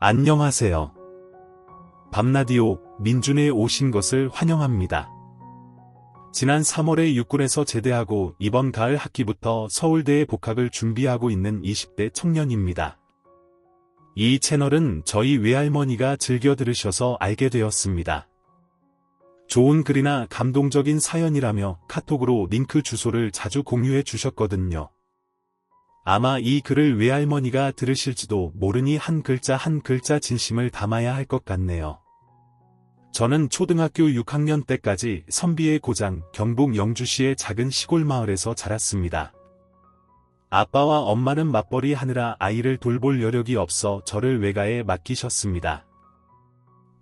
안녕하세요. 밤라디오 민준에 오신 것을 환영합니다. 지난 3월에 육군에서 제대하고 이번 가을 학기부터 서울대에 복학을 준비하고 있는 20대 청년입니다. 이 채널은 저희 외할머니가 즐겨 들으셔서 알게 되었습니다. 좋은 글이나 감동적인 사연이라며 카톡으로 링크 주소를 자주 공유해 주셨거든요. 아마 이 글을 외할머니가 들으실지도 모르니 한 글자 한 글자 진심을 담아야 할 것 같네요. 저는 초등학교 6학년 때까지 선비의 고장 경북 영주시의 작은 시골 마을에서 자랐습니다. 아빠와 엄마는 맞벌이 하느라 아이를 돌볼 여력이 없어 저를 외가에 맡기셨습니다.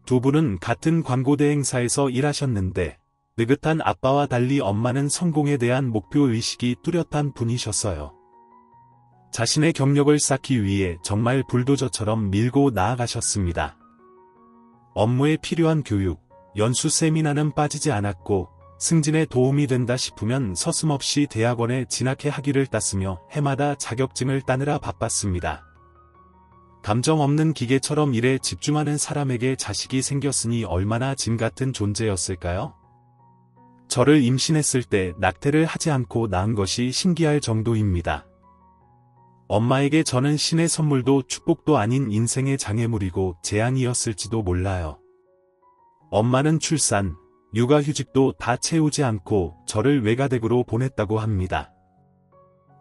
두 분은 같은 광고 대행사에서 일하셨는데 느긋한 아빠와 달리 엄마는 성공에 대한 목표의식이 뚜렷한 분이셨어요. 자신의 경력을 쌓기 위해 정말 불도저처럼 밀고 나아가셨습니다. 업무에 필요한 교육, 연수 세미나는 빠지지 않았고 승진에 도움이 된다 싶으면 서슴없이 대학원에 진학해 학위를 땄으며 해마다 자격증을 따느라 바빴습니다. 감정 없는 기계처럼 일에 집중하는 사람에게 자식이 생겼으니 얼마나 짐 같은 존재였을까요? 저를 임신했을 때 낙태를 하지 않고 낳은 것이 신기할 정도입니다. 엄마에게 저는 신의 선물도 축복도 아닌 인생의 장애물이고 재앙이었을지도 몰라요. 엄마는 출산, 육아휴직도 다 채우지 않고 저를 외가댁으로 보냈다고 합니다.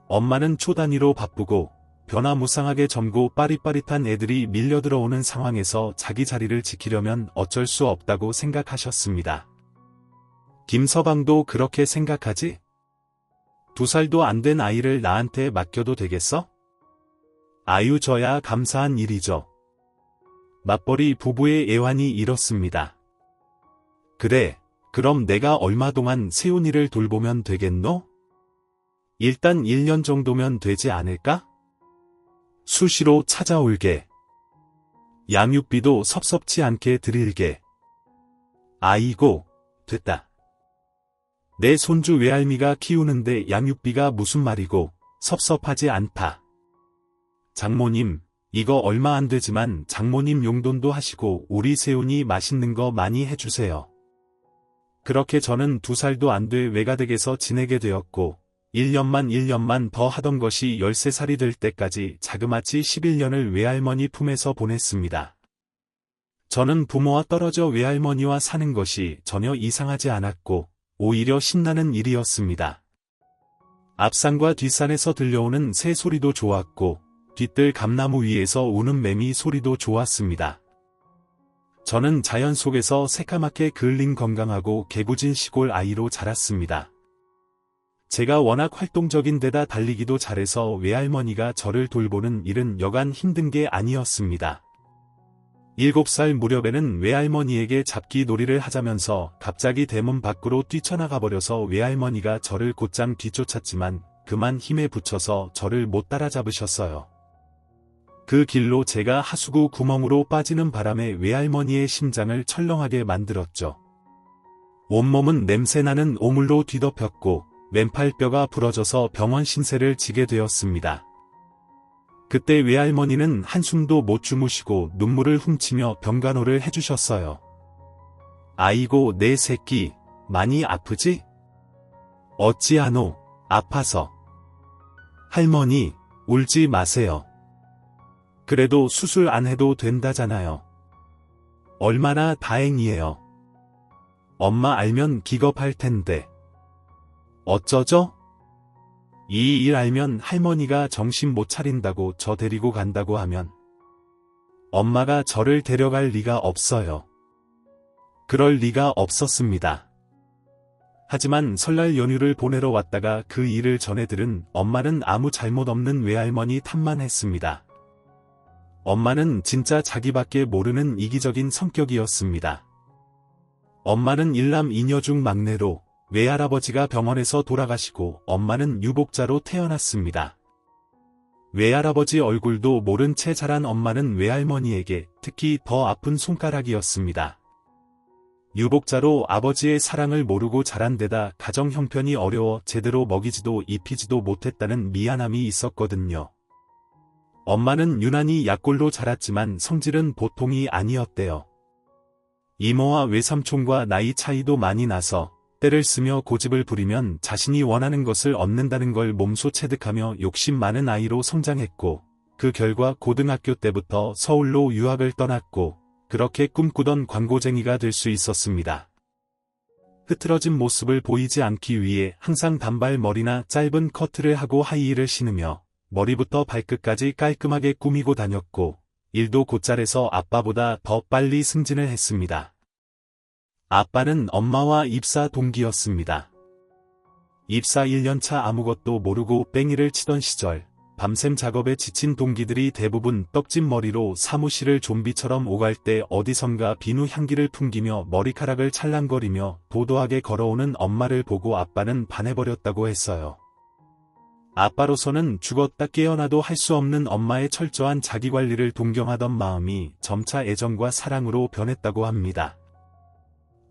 엄마는 초단위로 바쁘고 변화무쌍하게 젊고 빠릿빠릿한 애들이 밀려들어오는 상황에서 자기 자리를 지키려면 어쩔 수 없다고 생각하셨습니다. 김서방도 그렇게 생각하지? 2살도 안 된 아이를 나한테 맡겨도 되겠어? 아유 저야 감사한 일이죠. 맞벌이 부부의 애환이 이렇습니다. 그래, 그럼 내가 얼마 동안 세훈이를 돌보면 되겠노? 일단 1년 정도면 되지 않을까? 수시로 찾아올게. 양육비도 섭섭치 않게 드릴게. 아이고, 됐다. 내 손주 외할미가 키우는데 양육비가 무슨 말이고 섭섭하지 않다. 장모님, 이거 얼마 안 되지만 장모님 용돈도 하시고 우리 세훈이 맛있는 거 많이 해주세요. 그렇게 저는 2살도 안 돼 외가댁에서 지내게 되었고 1년만 더 하던 것이 13살이 될 때까지 자그마치 11년을 외할머니 품에서 보냈습니다. 저는 부모와 떨어져 외할머니와 사는 것이 전혀 이상하지 않았고 오히려 신나는 일이었습니다. 앞산과 뒷산에서 들려오는 새 소리도 좋았고 뒤뜰 감나무 위에서 우는 매미 소리도 좋았습니다. 저는 자연 속에서 새까맣게 그을린 건강하고 개구진 시골 아이로 자랐습니다. 제가 워낙 활동적인 데다 달리기도 잘해서 외할머니가 저를 돌보는 일은 여간 힘든 게 아니었습니다. 7살 무렵에는 외할머니에게 잡기 놀이를 하자면서 갑자기 대문 밖으로 뛰쳐나가 버려서 외할머니가 저를 곧장 뒤쫓았지만 그만 힘에 부쳐서 저를 못 따라잡으셨어요. 그 길로 제가 하수구 구멍으로 빠지는 바람에 외할머니의 심장을 철렁하게 만들었죠. 온몸은 냄새나는 오물로 뒤덮였고 왼팔뼈가 부러져서 병원 신세를 지게 되었습니다. 그때 외할머니는 한숨도 못 주무시고 눈물을 훔치며 병간호를 해주셨어요. 아이고 내 새끼, 많이 아프지? 어찌하노, 아파서. 할머니, 울지 마세요. 그래도 수술 안 해도 된다잖아요. 얼마나 다행이에요. 엄마 알면 기겁할 텐데. 어쩌죠? 이 일 알면 할머니가 정신 못 차린다고 저 데리고 간다고 하면 엄마가 저를 데려갈 리가 없어요. 그럴 리가 없었습니다. 하지만 설날 연휴를 보내러 왔다가 그 일을 전해 들은 엄마는 아무 잘못 없는 외할머니 탓만 했습니다. 엄마는 진짜 자기밖에 모르는 이기적인 성격이었습니다. 엄마는 일남 이녀 중 막내로 외할아버지가 병원에서 돌아가시고 엄마는 유복자로 태어났습니다. 외할아버지 얼굴도 모른 채 자란 엄마는 외할머니에게 특히 더 아픈 손가락이었습니다. 유복자로 아버지의 사랑을 모르고 자란 데다 가정 형편이 어려워 제대로 먹이지도 입히지도 못했다는 미안함이 있었거든요. 엄마는 유난히 약골로 자랐지만 성질은 보통이 아니었대요. 이모와 외삼촌과 나이 차이도 많이 나서 때를 쓰며 고집을 부리면 자신이 원하는 것을 얻는다는 걸 몸소 체득하며 욕심 많은 아이로 성장했고, 그 결과 고등학교 때부터 서울로 유학을 떠났고, 그렇게 꿈꾸던 광고쟁이가 될 수 있었습니다. 흐트러진 모습을 보이지 않기 위해 항상 단발머리나 짧은 커트를 하고 하이힐을 신으며 머리부터 발끝까지 깔끔하게 꾸미고 다녔고, 일도 곧잘해서 아빠보다 더 빨리 승진을 했습니다. 아빠는 엄마와 입사 동기였습니다. 입사 1년차 아무것도 모르고 뺑이를 치던 시절, 밤샘 작업에 지친 동기들이 대부분 떡진 머리로 사무실을 좀비처럼 오갈 때 어디선가 비누 향기를 풍기며 머리카락을 찰랑거리며 도도하게 걸어오는 엄마를 보고 아빠는 반해버렸다고 했어요. 아빠로서는 죽었다 깨어나도 할 수 없는 엄마의 철저한 자기관리를 동경하던 마음이 점차 애정과 사랑으로 변했다고 합니다.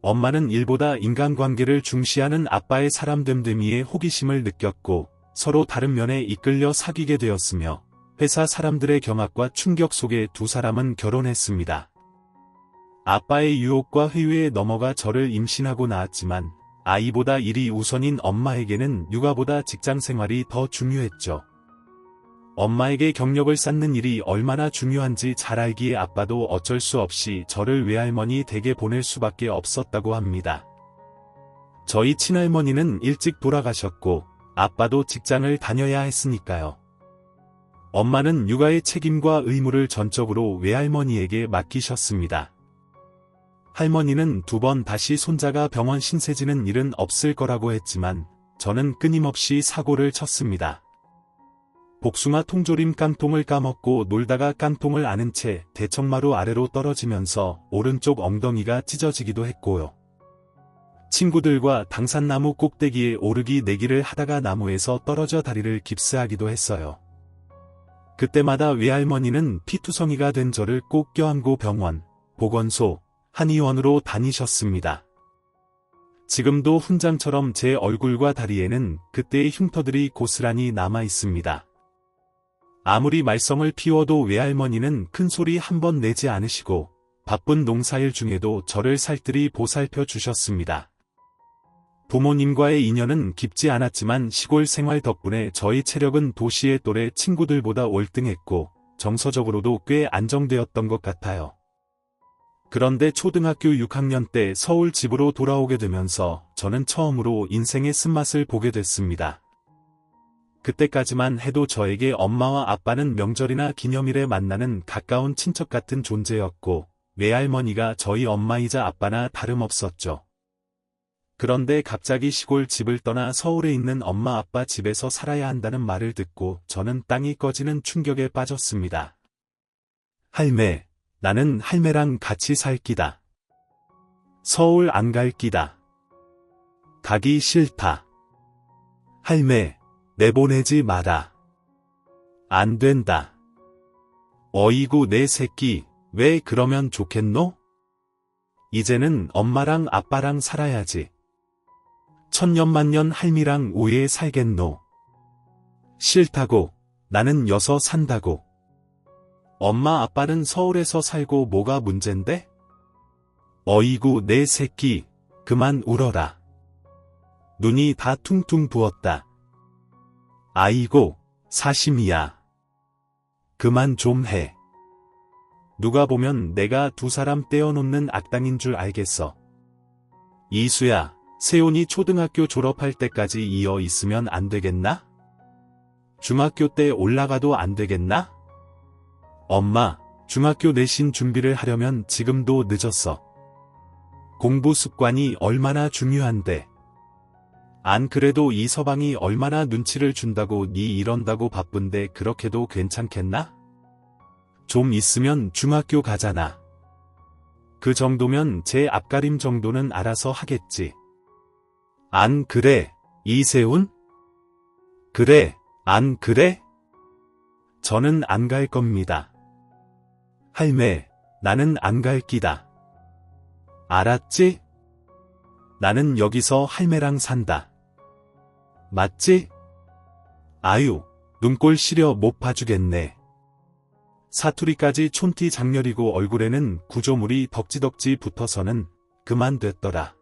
엄마는 일보다 인간관계를 중시하는 아빠의 사람됨됨이에 호기심을 느꼈고 서로 다른 면에 이끌려 사귀게 되었으며 회사 사람들의 경악과 충격 속에 두 사람은 결혼했습니다. 아빠의 유혹과 회유에 넘어가 저를 임신하고 낳았지만 아이보다 일이 우선인 엄마에게는 육아보다 직장 생활이 더 중요했죠. 엄마에게 경력을 쌓는 일이 얼마나 중요한지 잘 알기에 아빠도 어쩔 수 없이 저를 외할머니 댁에 보낼 수밖에 없었다고 합니다. 저희 친할머니는 일찍 돌아가셨고 아빠도 직장을 다녀야 했으니까요. 엄마는 육아의 책임과 의무를 전적으로 외할머니에게 맡기셨습니다. 할머니는 2번 다시 손자가 병원 신세지는 일은 없을 거라고 했지만 저는 끊임없이 사고를 쳤습니다. 복숭아 통조림 깡통을 까먹고 놀다가 깡통을 안은 채 대청마루 아래로 떨어지면서 오른쪽 엉덩이가 찢어지기도 했고요. 친구들과 당산나무 꼭대기에 오르기 내기를 하다가 나무에서 떨어져 다리를 깁스하기도 했어요. 그때마다 외할머니는 피투성이가 된 저를 꼭 껴안고 병원, 보건소, 한의원으로 다니셨습니다. 지금도 훈장처럼 제 얼굴과 다리에는 그때의 흉터들이 고스란히 남아 있습니다. 아무리 말썽을 피워도 외할머니는 큰 소리 한 번 내지 않으시고 바쁜 농사일 중에도 저를 살뜰히 보살펴 주셨습니다. 부모님과의 인연은 깊지 않았지만 시골 생활 덕분에 저희 체력은 도시의 또래 친구들보다 월등했고 정서적으로도 꽤 안정되었던 것 같아요. 그런데 초등학교 6학년 때 서울 집으로 돌아오게 되면서 저는 처음으로 인생의 쓴맛을 보게 됐습니다. 그때까지만 해도 저에게 엄마와 아빠는 명절이나 기념일에 만나는 가까운 친척 같은 존재였고 외할머니가 저희 엄마이자 아빠나 다름없었죠. 그런데 갑자기 시골 집을 떠나 서울에 있는 엄마 아빠 집에서 살아야 한다는 말을 듣고 저는 땅이 꺼지는 충격에 빠졌습니다. 할매, 나는 할매랑 같이 살 끼다. 서울 안 갈 끼다. 가기 싫다. 할매, 내보내지 마라. 안 된다. 어이구 내 새끼, 왜 그러면 좋겠노? 이제는 엄마랑 아빠랑 살아야지. 천년만년 할미랑 오해 살겠노. 싫다고, 나는 여서 산다고. 엄마 아빠는 서울에서 살고 뭐가 문젠데? 어이구 내 새끼, 그만 울어라. 눈이 다 퉁퉁 부었다. 아이고, 사심이야. 그만 좀 해. 누가 보면 내가 두 사람 떼어놓는 악당인 줄 알겠어. 이수야, 세훈이 초등학교 졸업할 때까지 이어 있으면 안 되겠나? 중학교 때 올라가도 안 되겠나? 엄마, 중학교 내신 준비를 하려면 지금도 늦었어. 공부 습관이 얼마나 중요한데. 안 그래도 이 서방이 얼마나 눈치를 준다고 니 이런다고 바쁜데 그렇게도 괜찮겠나? 좀 있으면 중학교 가잖아. 그 정도면 제 앞가림 정도는 알아서 하겠지. 안 그래, 이세훈? 그래, 안 그래? 저는 안 갈 겁니다. 할매, 나는 안 갈 끼다. 알았지? 나는 여기서 할매랑 산다. 맞지? 아유, 눈꼴 시려 못 봐주겠네. 사투리까지 촌티 장렬이고 얼굴에는 구조물이 덕지덕지 붙어서는 그만됐더라.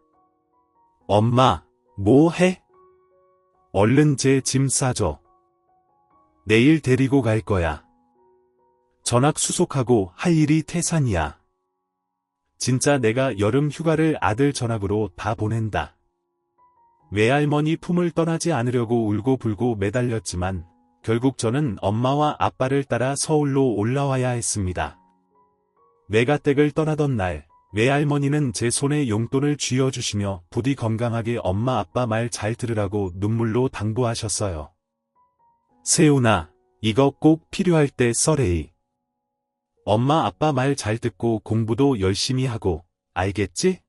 엄마, 뭐 해? 얼른 제 짐 싸줘. 내일 데리고 갈 거야. 전학 수속하고 할 일이 태산이야. 진짜 내가 여름 휴가를 아들 전학으로 다 보낸다. 외할머니 품을 떠나지 않으려고 울고불고 매달렸지만 결국 저는 엄마와 아빠를 따라 서울로 올라와야 했습니다. 외가댁을 떠나던 날 외할머니는 제 손에 용돈을 쥐어주시며 부디 건강하게 엄마 아빠 말 잘 들으라고 눈물로 당부하셨어요. 세훈아, 이거 꼭 필요할 때 써레이. 엄마 아빠 말 잘 듣고 공부도 열심히 하고, 알겠지?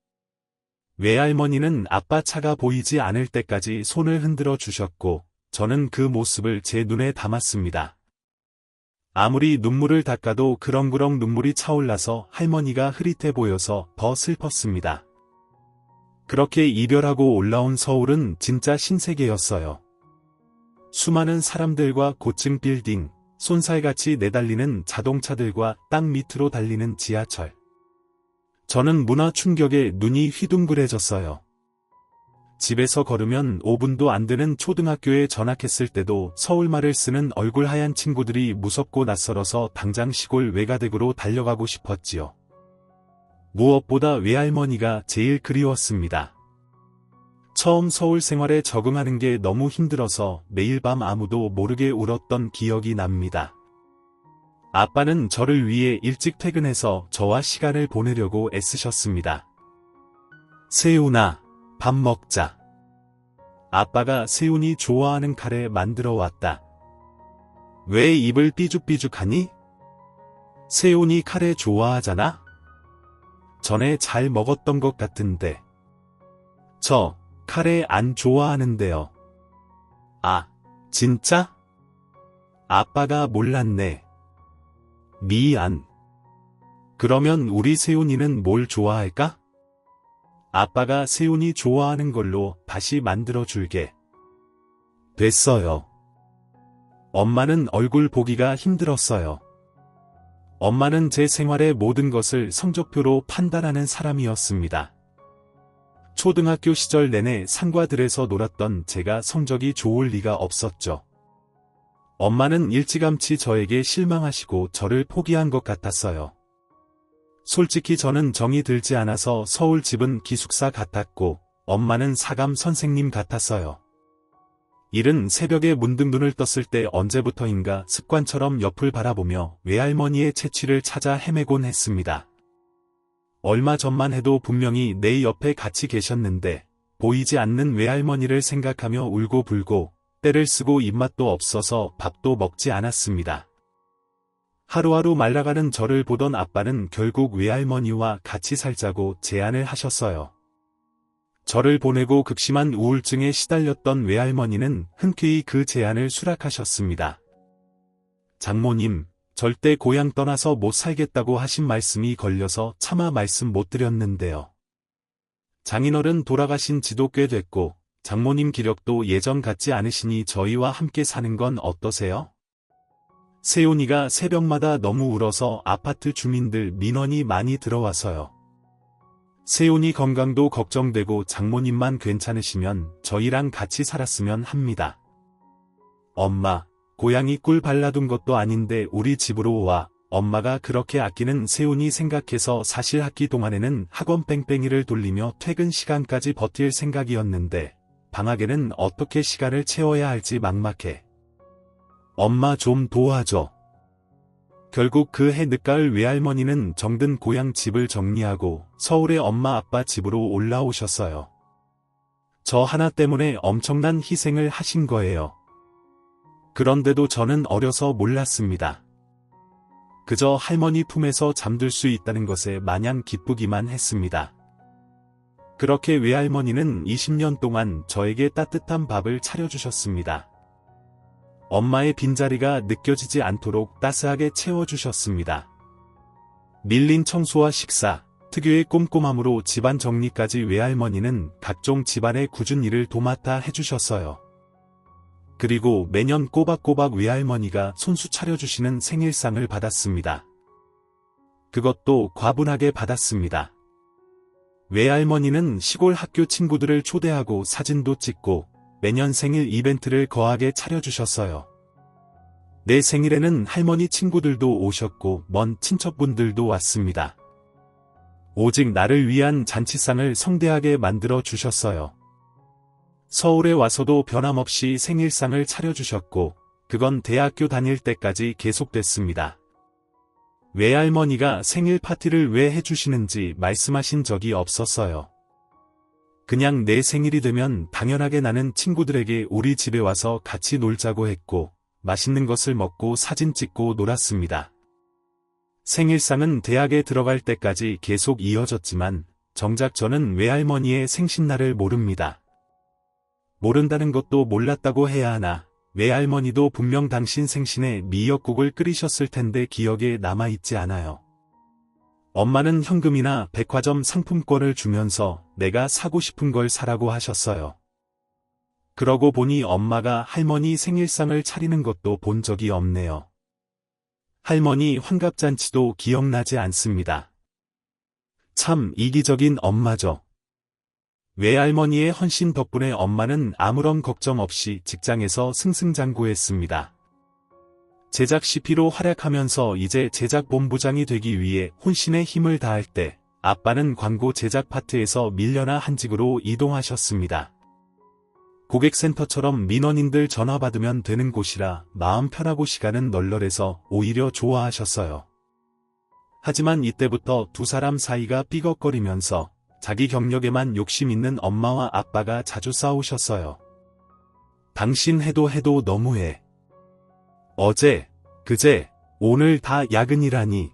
외할머니는 아빠 차가 보이지 않을 때까지 손을 흔들어 주셨고, 저는 그 모습을 제 눈에 담았습니다. 아무리 눈물을 닦아도 그렁그렁 눈물이 차올라서 할머니가 흐릿해 보여서 더 슬펐습니다. 그렇게 이별하고 올라온 서울은 진짜 신세계였어요. 수많은 사람들과 고층 빌딩, 쏜살같이 내달리는 자동차들과 땅 밑으로 달리는 지하철. 저는 문화 충격에 눈이 휘둥그레졌어요. 집에서 걸으면 5분도 안 되는 초등학교에 전학했을 때도 서울말을 쓰는 얼굴 하얀 친구들이 무섭고 낯설어서 당장 시골 외가댁으로 달려가고 싶었지요. 무엇보다 외할머니가 제일 그리웠습니다. 처음 서울 생활에 적응하는 게 너무 힘들어서 매일 밤 아무도 모르게 울었던 기억이 납니다. 아빠는 저를 위해 일찍 퇴근해서 저와 시간을 보내려고 애쓰셨습니다. 세훈아, 밥 먹자. 아빠가 세훈이 좋아하는 카레 만들어 왔다. 왜 입을 삐죽삐죽하니? 세훈이 카레 좋아하잖아? 전에 잘 먹었던 것 같은데. 저 카레 안 좋아하는데요. 아, 진짜? 아빠가 몰랐네. 미안. 그러면 우리 세훈이는 뭘 좋아할까? 아빠가 세훈이 좋아하는 걸로 다시 만들어 줄게. 됐어요. 엄마는 얼굴 보기가 힘들었어요. 엄마는 제 생활의 모든 것을 성적표로 판단하는 사람이었습니다. 초등학교 시절 내내 산과 들에서 놀았던 제가 성적이 좋을 리가 없었죠. 엄마는 일찌감치 저에게 실망하시고 저를 포기한 것 같았어요. 솔직히 저는 정이 들지 않아서 서울 집은 기숙사 같았고 엄마는 사감 선생님 같았어요. 이른 새벽에 문득 눈을 떴을 때 언제부터인가 습관처럼 옆을 바라보며 외할머니의 채취를 찾아 헤매곤 했습니다. 얼마 전만 해도 분명히 내 옆에 같이 계셨는데 보이지 않는 외할머니를 생각하며 울고불고 때를 쓰고 입맛도 없어서 밥도 먹지 않았습니다. 하루하루 말라가는 저를 보던 아빠는 결국 외할머니와 같이 살자고 제안을 하셨어요. 저를 보내고 극심한 우울증에 시달렸던 외할머니는 흔쾌히 그 제안을 수락하셨습니다. 장모님, 절대 고향 떠나서 못 살겠다고 하신 말씀이 걸려서 차마 말씀 못 드렸는데요. 장인어른 돌아가신 지도 꽤 됐고 장모님 기력도 예전 같지 않으시니 저희와 함께 사는 건 어떠세요? 세훈이가 새벽마다 너무 울어서 아파트 주민들 민원이 많이 들어와서요. 세훈이 건강도 걱정되고 장모님만 괜찮으시면 저희랑 같이 살았으면 합니다. 엄마, 고양이 꿀 발라둔 것도 아닌데 우리 집으로 와. 엄마가 그렇게 아끼는 세훈이 생각해서 사실 학기 동안에는 학원 뺑뺑이를 돌리며 퇴근 시간까지 버틸 생각이었는데 방학에는 어떻게 시간을 채워야 할지 막막해. 엄마 좀 도와줘. 결국 그 해 늦가을 외할머니는 정든 고향 집을 정리하고 서울의 엄마 아빠 집으로 올라오셨어요. 저 하나 때문에 엄청난 희생을 하신 거예요. 그런데도 저는 어려서 몰랐습니다. 그저 할머니 품에서 잠들 수 있다는 것에 마냥 기쁘기만 했습니다. 그렇게 외할머니는 20년 동안 저에게 따뜻한 밥을 차려주셨습니다. 엄마의 빈자리가 느껴지지 않도록 따스하게 채워주셨습니다. 밀린 청소와 식사, 특유의 꼼꼼함으로 집안 정리까지 외할머니는 각종 집안의 굳은 일을 도맡아 해주셨어요. 그리고 매년 꼬박꼬박 외할머니가 손수 차려주시는 생일상을 받았습니다. 그것도 과분하게 받았습니다. 외할머니는 시골 학교 친구들을 초대하고 사진도 찍고 매년 생일 이벤트를 거하게 차려주셨어요. 내 생일에는 할머니 친구들도 오셨고 먼 친척분들도 왔습니다. 오직 나를 위한 잔치상을 성대하게 만들어 주셨어요. 서울에 와서도 변함없이 생일상을 차려주셨고 그건 대학교 다닐 때까지 계속됐습니다. 외할머니가 생일 파티를 왜 해주시는지 말씀하신 적이 없었어요. 그냥 내 생일이 되면 당연하게 나는 친구들에게 우리 집에 와서 같이 놀자고 했고 맛있는 것을 먹고 사진 찍고 놀았습니다. 생일상은 대학에 들어갈 때까지 계속 이어졌지만 정작 저는 외할머니의 생신날을 모릅니다. 모른다는 것도 몰랐다고 해야 하나, 외할머니도 분명 당신 생신에 미역국을 끓이셨을 텐데 기억에 남아있지 않아요. 엄마는 현금이나 백화점 상품권을 주면서 내가 사고 싶은 걸 사라고 하셨어요. 그러고 보니 엄마가 할머니 생일상을 차리는 것도 본 적이 없네요. 할머니 환갑잔치도 기억나지 않습니다. 참 이기적인 엄마죠. 외할머니의 헌신 덕분에 엄마는 아무런 걱정 없이 직장에서 승승장구했습니다. 제작 CP로 활약하면서 이제 제작본부장이 되기 위해 혼신의 힘을 다할 때 아빠는 광고 제작 파트에서 밀려나 한직으로 이동하셨습니다. 고객센터처럼 민원인들 전화 받으면 되는 곳이라 마음 편하고 시간은 널널해서 오히려 좋아하셨어요. 하지만 이때부터 두 사람 사이가 삐걱거리면서 자기 경력에만 욕심 있는 엄마와 아빠가 자주 싸우셨어요. 당신 해도 너무해. 어제, 그제, 오늘 다 야근이라니.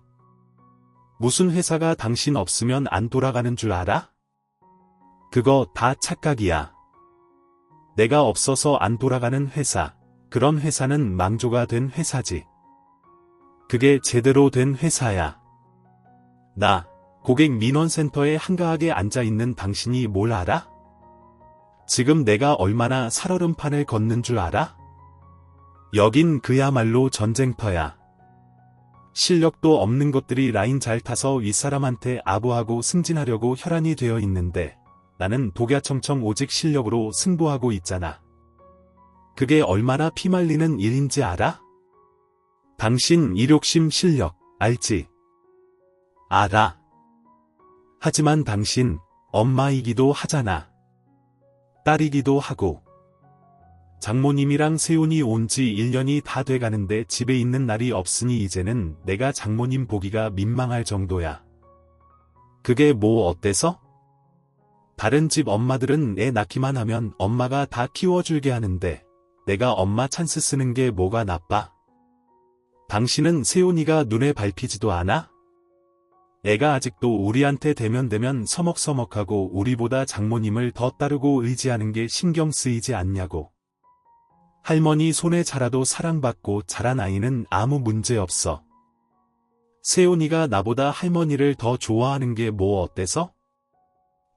무슨 회사가 당신 없으면 안 돌아가는 줄 알아? 그거 다 착각이야. 내가 없어서 안 돌아가는 회사, 그런 회사는 망조가 된 회사지. 그게 제대로 된 회사야. 나, 고객 민원센터에 한가하게 앉아있는 당신이 뭘 알아? 지금 내가 얼마나 살얼음판을 걷는 줄 알아? 여긴 그야말로 전쟁터야. 실력도 없는 것들이 라인 잘 타서 윗사람한테 아부하고 승진하려고 혈안이 되어 있는데 나는 독야청청 오직 실력으로 승부하고 있잖아. 그게 얼마나 피말리는 일인지 알아? 당신 일욕심 실력 알지? 알아. 하지만 당신 엄마이기도 하잖아. 딸이기도 하고. 장모님이랑 세훈이 온 지 1년이 다 돼가는데 집에 있는 날이 없으니 이제는 내가 장모님 보기가 민망할 정도야. 그게 뭐 어때서? 다른 집 엄마들은 애 낳기만 하면 엄마가 다 키워줄게 하는데 내가 엄마 찬스 쓰는 게 뭐가 나빠? 당신은 세훈이가 눈에 밟히지도 않아? 애가 아직도 우리한테 대면 서먹서먹하고 우리보다 장모님을 더 따르고 의지하는 게 신경 쓰이지 않냐고. 할머니 손에 자라도 사랑받고 자란 아이는 아무 문제 없어. 세훈이가 나보다 할머니를 더 좋아하는 게 뭐 어때서?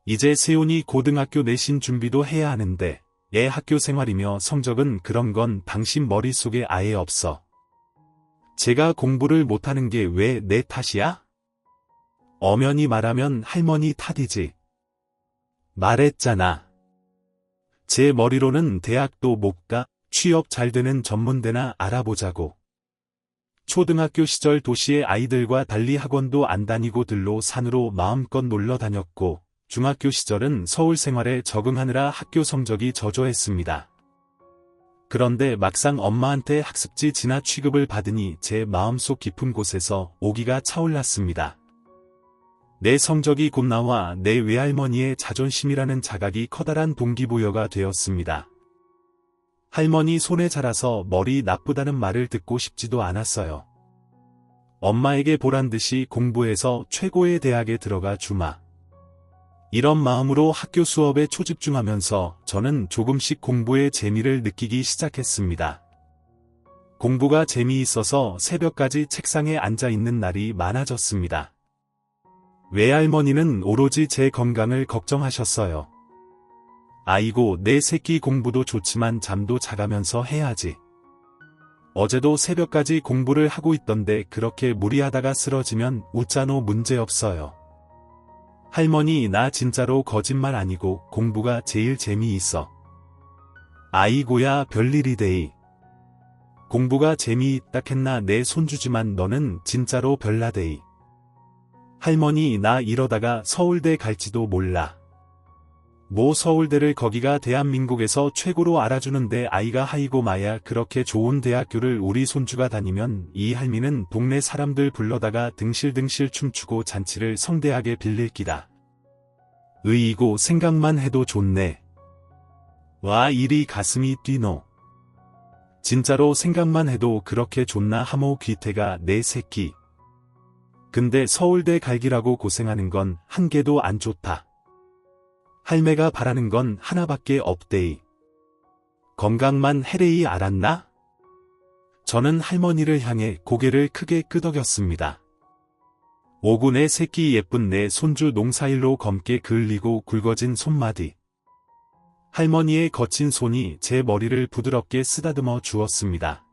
이제 세훈이 고등학교 내신 준비도 해야 하는데 애 학교 생활이며 성적은 그런 건 당신 머릿속에 아예 없어. 제가 공부를 못하는 게 왜 내 탓이야? 엄연히 말하면 할머니 탓이지. 말했잖아. 제 머리로는 대학도 못 가, 취업 잘 되는 전문대나 알아보자고. 초등학교 시절 도시의 아이들과 달리 학원도 안 다니고 들로 산으로 마음껏 놀러 다녔고, 중학교 시절은 서울 생활에 적응하느라 학교 성적이 저조했습니다. 그런데 막상 엄마한테 학습지 진학 취급을 받으니 제 마음속 깊은 곳에서 오기가 차올랐습니다. 내 성적이 곧 나와 내 외할머니의 자존심이라는 자각이 커다란 동기부여가 되었습니다. 할머니 손에 자라서 머리 나쁘다는 말을 듣고 싶지도 않았어요. 엄마에게 보란듯이 공부해서 최고의 대학에 들어가 주마. 이런 마음으로 학교 수업에 초집중하면서 저는 조금씩 공부의 재미를 느끼기 시작했습니다. 공부가 재미있어서 새벽까지 책상에 앉아 있는 날이 많아졌습니다. 외할머니는 오로지 제 건강을 걱정하셨어요. 아이고 내 새끼 공부도 좋지만 잠도 자가면서 해야지. 어제도 새벽까지 공부를 하고 있던데 그렇게 무리하다가 쓰러지면 웃자노 문제없어요. 할머니 나 진짜로 거짓말 아니고 공부가 제일 재미있어. 아이고야 별일이데이. 공부가 재미있다 했나 내 손주지만 너는 진짜로 별나데이. 할머니 나 이러다가 서울대 갈지도 몰라. 뭐 서울대를 거기가 대한민국에서 최고로 알아주는데 아이가 하이고 마야 그렇게 좋은 대학교를 우리 손주가 다니면 이 할미는 동네 사람들 불러다가 등실등실 춤추고 잔치를 성대하게 빌릴 기다. 으이고 생각만 해도 좋네. 와 이리 가슴이 뛰노. 진짜로 생각만 해도 그렇게 좋나 하모 귀태가 내 새끼. 근데 서울대 갈기라고 고생하는 건 한 개도 안 좋다. 할매가 바라는 건 하나밖에 없데이. 건강만 해레이 알았나? 저는 할머니를 향해 고개를 크게 끄덕였습니다. 오구 내 새끼 예쁜 내 손주 농사일로 검게 그을리고 굵어진 손마디. 할머니의 거친 손이 제 머리를 부드럽게 쓰다듬어 주었습니다.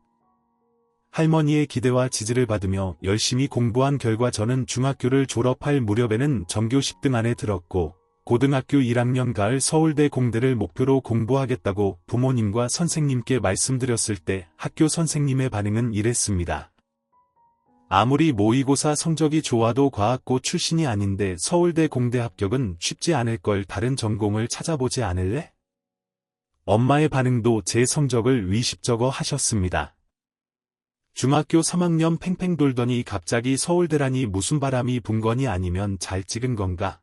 할머니의 기대와 지지를 받으며 열심히 공부한 결과 저는 중학교를 졸업할 무렵에는 전교 10등 안에 들었고 고등학교 1학년 가을 서울대 공대를 목표로 공부하겠다고 부모님과 선생님께 말씀드렸을 때 학교 선생님의 반응은 이랬습니다. 아무리 모의고사 성적이 좋아도 과학고 출신이 아닌데 서울대 공대 합격은 쉽지 않을 걸 다른 전공을 찾아보지 않을래? 엄마의 반응도 제 성적을 위십저거 하셨습니다. 중학교 3학년 팽팽 돌더니 갑자기 서울대라니 무슨 바람이 분 거니 아니면 잘 찍은 건가?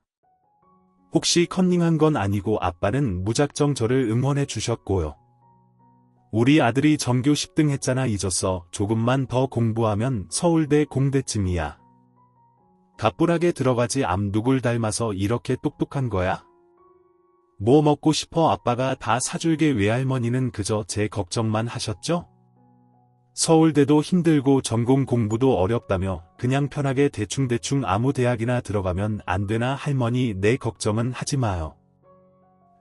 혹시 컨닝한 건 아니고 아빠는 무작정 저를 응원해 주셨고요. 우리 아들이 전교 10등 했잖아 잊었어. 조금만 더 공부하면 서울대 공대쯤이야. 가뿐하게 들어가지 암 누굴 닮아서 이렇게 똑똑한 거야? 뭐 먹고 싶어 아빠가 다 사줄게 외할머니는 그저 제 걱정만 하셨죠? 서울대도 힘들고 전공 공부도 어렵다며 그냥 편하게 대충대충 아무 대학이나 들어가면 안 되나 할머니 내 걱정은 하지 마요.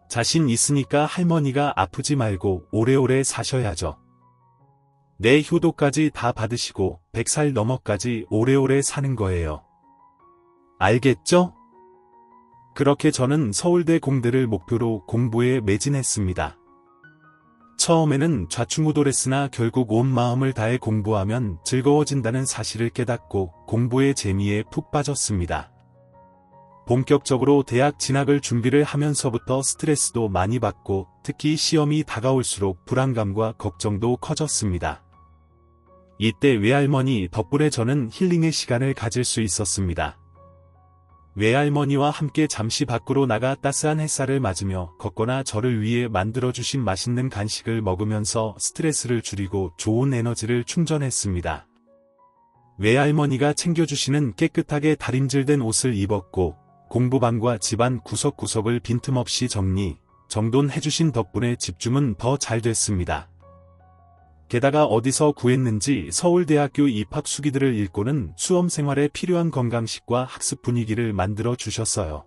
자신 있으니까 할머니가 아프지 말고 오래오래 사셔야죠. 내 효도까지 다 받으시고 100살 넘어까지 오래오래 사는 거예요. 알겠죠? 그렇게 저는 서울대 공대를 목표로 공부에 매진했습니다. 처음에는 좌충우돌했으나 결국 온 마음을 다해 공부하면 즐거워진다는 사실을 깨닫고 공부의 재미에 푹 빠졌습니다. 본격적으로 대학 진학을 준비를 하면서부터 스트레스도 많이 받고 특히 시험이 다가올수록 불안감과 걱정도 커졌습니다. 이때 외할머니 덕분에 저는 힐링의 시간을 가질 수 있었습니다. 외할머니와 함께 잠시 밖으로 나가 따스한 햇살을 맞으며 걷거나 저를 위해 만들어주신 맛있는 간식을 먹으면서 스트레스를 줄이고 좋은 에너지를 충전했습니다. 외할머니가 챙겨주시는 깨끗하게 다림질된 옷을 입었고 공부방과 집안 구석구석을 빈틈없이 정돈해주신 덕분에 집중은 더 잘 됐습니다. 게다가 어디서 구했는지 서울대학교 입학 수기들을 읽고는 수험생활에 필요한 건강식과 학습 분위기를 만들어 주셨어요.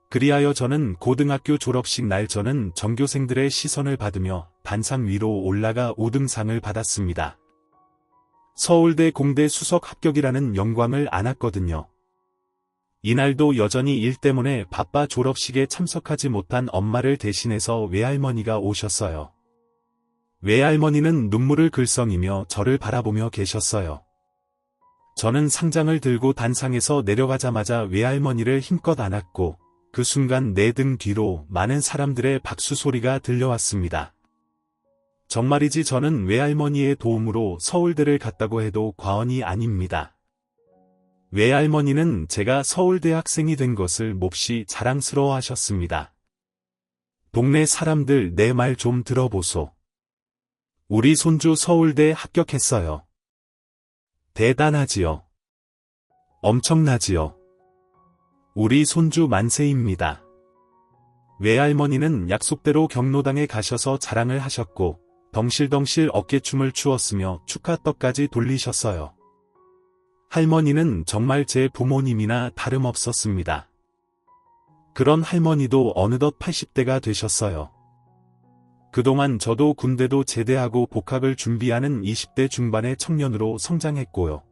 그리하여 저는 고등학교 졸업식 날 저는 전교생들의 시선을 받으며 단상 위로 올라가 5등상을 받았습니다. 서울대 공대 수석 합격이라는 영광을 안았거든요. 이날도 여전히 일 때문에 바빠 졸업식에 참석하지 못한 엄마를 대신해서 외할머니가 오셨어요. 외할머니는 눈물을 글썽이며 저를 바라보며 계셨어요. 저는 상장을 들고 단상에서 내려가자마자 외할머니를 힘껏 안았고 그 순간 내 등 뒤로 많은 사람들의 박수 소리가 들려왔습니다. 정말이지 저는 외할머니의 도움으로 서울대를 갔다고 해도 과언이 아닙니다. 외할머니는 제가 서울대 학생이 된 것을 몹시 자랑스러워하셨습니다. 동네 사람들 내 말 좀 들어보소. 우리 손주 서울대 합격했어요. 대단하지요. 엄청나지요. 우리 손주 만세입니다. 외할머니는 약속대로 경로당에 가셔서 자랑을 하셨고 덩실덩실 어깨춤을 추었으며 축하떡까지 돌리셨어요. 할머니는 정말 제 부모님이나 다름없었습니다. 그런 할머니도 어느덧 80대가 되셨어요. 그동안 저도 군대도 제대하고 복학을 준비하는 20대 중반의 청년으로 성장했고요.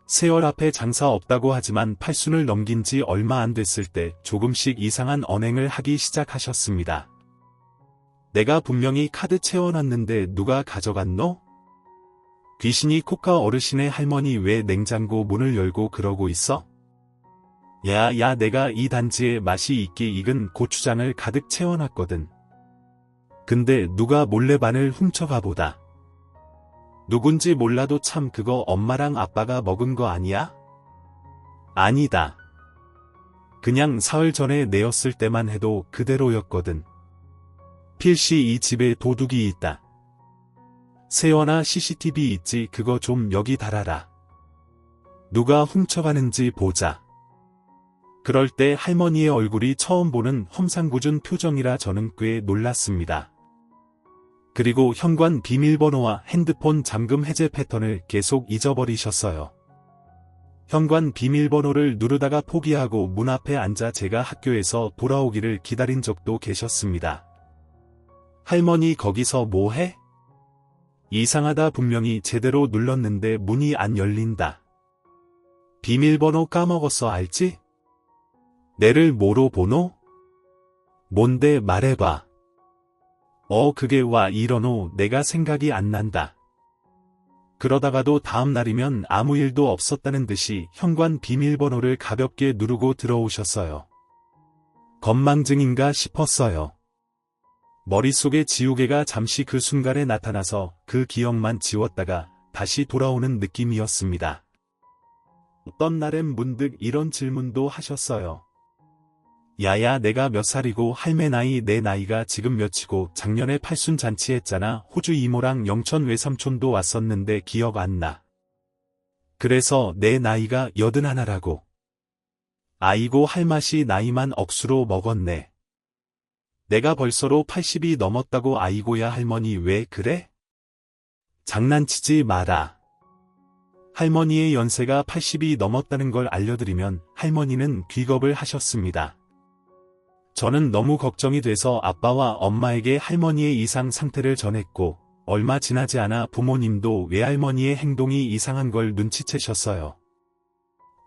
세월 앞에 장사 없다고 하지만 80을 넘긴 지 얼마 안 됐을 때 조금씩 이상한 언행을 하기 시작하셨습니다. 내가 분명히 카드 채워놨는데 누가 가져갔노? 귀신이 코카 어르신의 할머니 왜 냉장고 문을 열고 그러고 있어? 야, 내가 이 단지에 맛이 있게 익은 고추장을 가득 채워놨거든. 근데 누가 몰래반을 훔쳐가 보다. 누군지 몰라도 참 그거 엄마랑 아빠가 먹은 거 아니야? 아니다. 그냥 사흘 전에 내었을 때만 해도 그대로였거든. 필시 이 집에 도둑이 있다. 세원아 CCTV 있지 그거 좀 여기 달아라. 누가 훔쳐가는지 보자. 그럴 때 할머니의 얼굴이 처음 보는 험상궂은 표정이라 저는 꽤 놀랐습니다. 그리고 현관 비밀번호와 핸드폰 잠금 해제 패턴을 계속 잊어버리셨어요. 현관 비밀번호를 누르다가 포기하고 문 앞에 앉아 제가 학교에서 돌아오기를 기다린 적도 계셨습니다. 할머니 거기서 뭐 해? 이상하다 분명히 제대로 눌렀는데 문이 안 열린다. 비밀번호 까먹었어 알지? 내를 뭐로 보노? 뭔데 말해봐. 그게 와 이러노 내가 생각이 안 난다. 그러다가도 다음 날이면 아무 일도 없었다는 듯이 현관 비밀번호를 가볍게 누르고 들어오셨어요. 건망증인가 싶었어요. 머릿속에 지우개가 잠시 그 순간에 나타나서 그 기억만 지웠다가 다시 돌아오는 느낌이었습니다. 어떤 날엔 문득 이런 질문도 하셨어요. 야야 내가 몇 살이고 할매 나이 내 나이가 지금 몇이고 작년에 팔순 잔치했잖아. 호주 이모랑 영천 외삼촌도 왔었는데 기억 안 나. 그래서 내 나이가 81라고. 아이고 할 맛이 나이만 억수로 먹었네. 내가 벌써로 80이 넘었다고. 아이고야 할머니 왜 그래? 장난치지 마라. 할머니의 연세가 80이 넘었다는 걸 알려드리면 할머니는 귀겁을 하셨습니다. 저는 너무 걱정이 돼서 아빠와 엄마에게 할머니의 이상 상태를 전했고 얼마 지나지 않아 부모님도 외할머니의 행동이 이상한 걸 눈치채셨어요.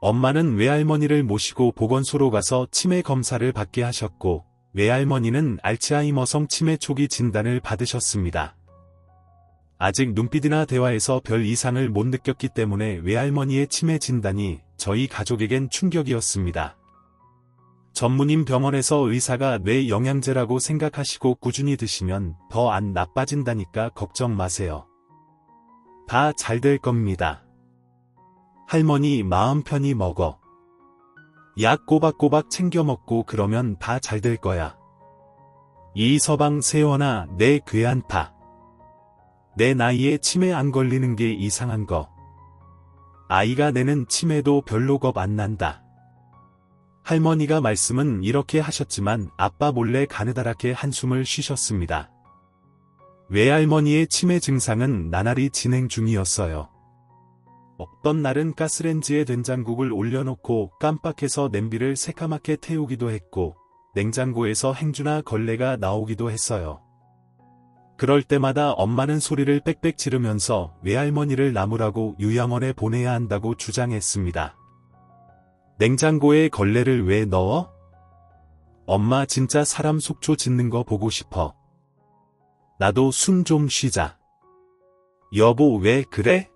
엄마는 외할머니를 모시고 보건소로 가서 치매 검사를 받게 하셨고 외할머니는 알츠하이머성 치매 초기 진단을 받으셨습니다. 아직 눈빛이나 대화에서 별 이상을 못 느꼈기 때문에 외할머니의 치매 진단이 저희 가족에겐 충격이었습니다. 전문임 병원에서 의사가 뇌 영양제라고 생각하시고 꾸준히 드시면 더 안 나빠진다니까 걱정 마세요. 다 잘 될 겁니다. 할머니 마음 편히 먹어. 약 꼬박꼬박 챙겨 먹고 그러면 다 잘 될 거야. 이서방 세원아 내 괴한타. 내 나이에 치매 안 걸리는 게 이상한 거. 아이가 내는 치매도 별로 겁 안 난다. 할머니가 말씀은 이렇게 하셨지만 아빠 몰래 가느다랗게 한숨을 쉬셨습니다. 외할머니의 치매 증상은 나날이 진행 중이었어요. 어떤 날은 가스렌지에 된장국을 올려놓고 깜빡해서 냄비를 새까맣게 태우기도 했고 냉장고에서 행주나 걸레가 나오기도 했어요. 그럴 때마다 엄마는 소리를 빽빽 지르면서 외할머니를 나무라고 요양원에 보내야 한다고 주장했습니다. 냉장고에 걸레를 왜 넣어? 엄마 진짜 사람 속초 짓는 거 보고 싶어. 나도 숨 좀 쉬자. 여보 왜 그래?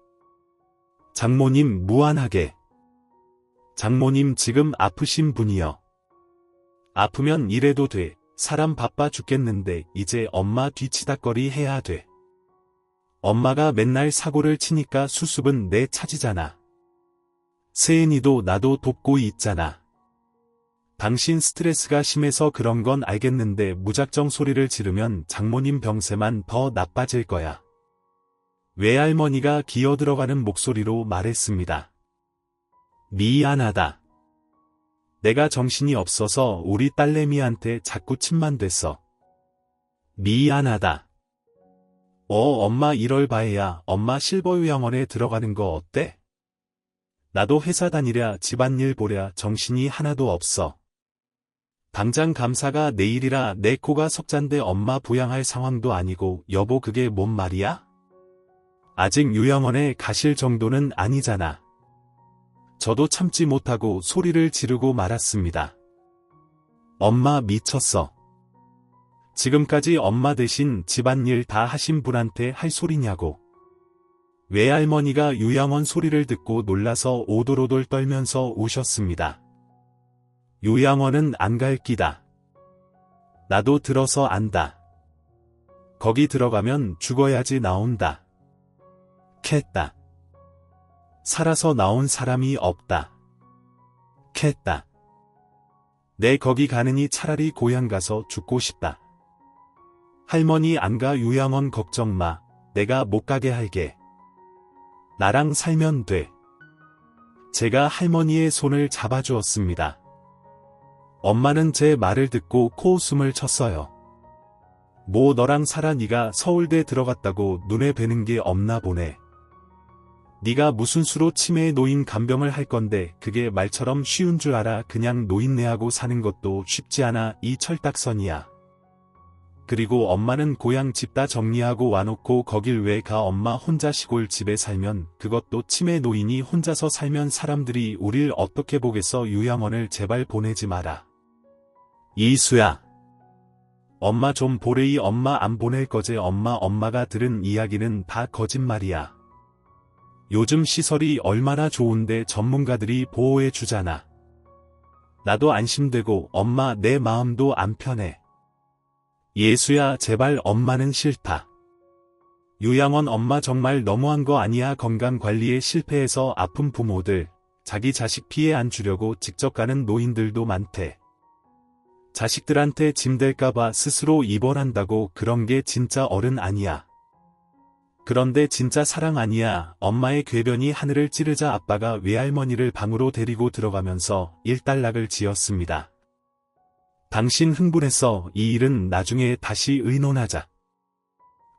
장모님 무안하게. 장모님 지금 아프신 분이요. 아프면 이래도 돼. 사람 바빠 죽겠는데 이제 엄마 뒤치다꺼리 해야 돼. 엄마가 맨날 사고를 치니까 수습은 내 차지잖아. 세은이도 나도 돕고 있잖아. 당신 스트레스가 심해서 그런 건 알겠는데 무작정 소리를 지르면 장모님 병세만 더 나빠질 거야. 외할머니가 기어들어가는 목소리로 말했습니다. 미안하다. 내가 정신이 없어서 우리 딸내미한테 자꾸 침만 댔어. 미안하다. 엄마 이럴 바에야 엄마 실버요양원에 들어가는 거 어때? 나도 회사 다니랴 집안일 보랴 정신이 하나도 없어. 당장 감사가 내일이라 내 코가 석잔데 엄마 부양할 상황도 아니고 여보 그게 뭔 말이야? 아직 요양원에 가실 정도는 아니잖아. 저도 참지 못하고 소리를 지르고 말았습니다. 엄마 미쳤어. 지금까지 엄마 대신 집안일 다 하신 분한테 할 소리냐고. 외할머니가 요양원 소리를 듣고 놀라서 오돌오돌 떨면서 우셨습니다. 요양원은 안 갈 끼다. 나도 들어서 안다. 거기 들어가면 죽어야지 나온다. 캤다. 살아서 나온 사람이 없다. 캤다. 내 거기 가느니 차라리 고향 가서 죽고 싶다. 할머니 안 가 요양원 걱정 마. 내가 못 가게 할게. 나랑 살면 돼. 제가 할머니의 손을 잡아주었습니다. 엄마는 제 말을 듣고 코웃음을 쳤어요. 뭐 너랑 살아 네가 서울대 들어갔다고 눈에 뵈는 게 없나 보네. 네가 무슨 수로 치매에 놓인 간병을 할 건데 그게 말처럼 쉬운 줄 알아. 그냥 노인네하고 사는 것도 쉽지 않아. 이 철딱선이야. 그리고 엄마는 고향 집 다 정리하고 와놓고 거길 왜 가. 엄마 혼자 시골 집에 살면 그것도 치매 노인이 혼자서 살면 사람들이 우릴 어떻게 보겠어. 요양원을 제발 보내지 마라. 이수야. 엄마 좀 보래이. 엄마 안 보낼 거제. 엄마가 들은 이야기는 다 거짓말이야. 요즘 시설이 얼마나 좋은데 전문가들이 보호해 주잖아. 나도 안심되고 엄마 내 마음도 안 편해. 예수야 제발 엄마는 싫다. 요양원 엄마 정말 너무한 거 아니야. 건강관리에 실패해서 아픈 부모들, 자기 자식 피해 안 주려고 직접 가는 노인들도 많대. 자식들한테 짐될까봐 스스로 입원한다고. 그런 게 진짜 어른 아니야. 그런데 진짜 사랑 아니야. 엄마의 궤변이 하늘을 찌르자 아빠가 외할머니를 방으로 데리고 들어가면서 일단락을 지었습니다. 당신 흥분했어. 이 일은 나중에 다시 의논하자.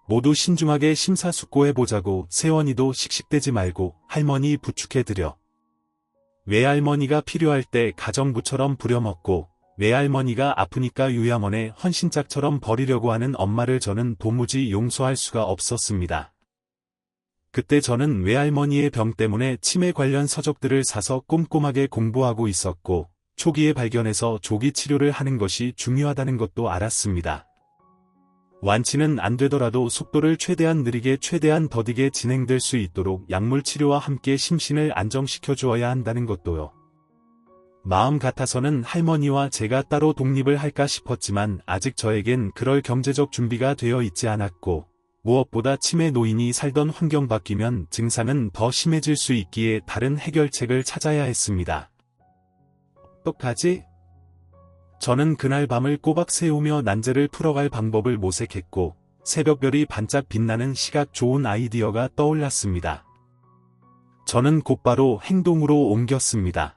모두 신중하게 심사숙고해보자고. 세원이도 씩씩대지 말고 할머니 부축해드려. 외할머니가 필요할 때 가정부처럼 부려먹고 외할머니가 아프니까 요양원에 헌신짝처럼 버리려고 하는 엄마를 저는 도무지 용서할 수가 없었습니다. 그때 저는 외할머니의 병 때문에 치매 관련 서적들을 사서 꼼꼼하게 공부하고 있었고 초기에 발견해서 조기 치료를 하는 것이 중요하다는 것도 알았습니다. 완치는 안 되더라도 속도를 최대한 느리게 최대한 더디게 진행될 수 있도록 약물 치료와 함께 심신을 안정시켜 주어야 한다는 것도요. 마음 같아서는 할머니와 제가 따로 독립을 할까 싶었지만 아직 저에겐 그럴 경제적 준비가 되어 있지 않았고 무엇보다 치매 노인이 살던 환경 바뀌면 증상은 더 심해질 수 있기에 다른 해결책을 찾아야 했습니다. 어떡하지? 저는 그날 밤을 꼬박 새우며 난제를 풀어갈 방법을 모색했고 새벽별이 반짝 빛나는 시각 좋은 아이디어가 떠올랐습니다. 저는 곧바로 행동으로 옮겼습니다.